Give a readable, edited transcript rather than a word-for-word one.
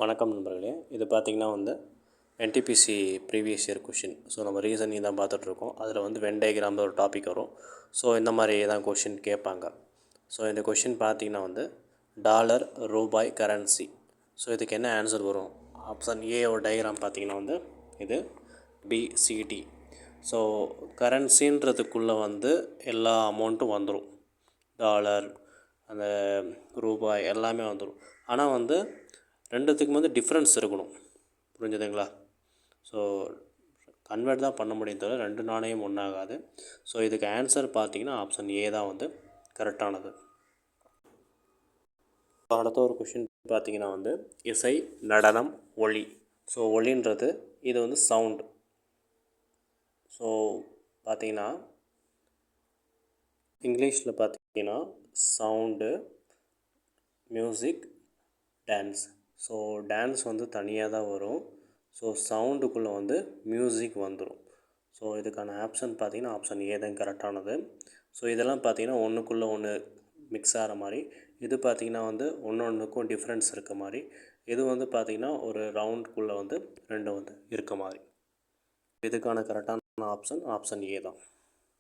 வணக்கம் நண்பர்களே. இது பார்த்திங்கன்னா NTPC previous year question. So நம்ம ரீசனிங் தான் பார்த்துட்ருக்கோம். அதில் வென் டயக்ராம் ஒரு டாபிக் வரும். ஸோ இந்த மாதிரி தான் கொஷின் கேட்பாங்க. ஸோ இந்த கொஷின் பார்த்திங்கன்னா டாலர் ரூபாய் கரன்சி. ஸோ இதுக்கு என்ன ஆன்சர் வரும்? ஆப்ஷன் ஏ ஒரு டயக்ராம் பார்த்திங்கன்னா இது பிசிடி. ஸோ கரன்சின்றதுக்குள்ளே எல்லா அமௌண்ட்டும் வந்துடும். டாலர், அந்த ரூபாய் எல்லாமே வந்துடும். ஆனால் ரெண்டுத்துக்கும் டிஃப்ரென்ஸ் இருக்கணும். புரிஞ்சுதுங்களா? ஸோ கன்வெர்ட் தான் பண்ண முடியும் தவிர ரெண்டு நாணயம் ஒன்றாகாது. ஸோ இதுக்கு ஆன்சர் பார்த்திங்கன்னா ஆப்ஷன் ஏ தான் கரெக்டானது. அடுத்த ஒரு கொஷின் பார்த்திங்கன்னா இசை, நடனம், ஒளி. ஸோ ஒளின்றது இது சவுண்டு. ஸோ பார்த்திங்கன்னா இங்கிலீஷில் பார்த்திங்கன்னா sound, music, dance. So dance தனியாக தான் வரும். ஸோ சவுண்டுக்குள்ளே மியூசிக் வந்துடும். ஸோ இதுக்கான ஆப்ஷன் பார்த்திங்கன்னா ஆப்ஷன் ஏ தான் கரெக்டானது. ஸோ இதெல்லாம் பார்த்திங்கன்னா ஒன்றுக்குள்ளே ஒன்று மிக்ஸ் ஆகிற மாதிரி, இது பார்த்திங்கன்னா ஒன்றுக்கும் டிஃப்ரென்ஸ் இருக்க மாதிரி, இது பார்த்திங்கன்னா ஒரு ரவுண்டுக்குள்ளே ரெண்டு இருக்க மாதிரி. இதுக்கான கரெக்டான ஆப்ஷன் ஏ தான்.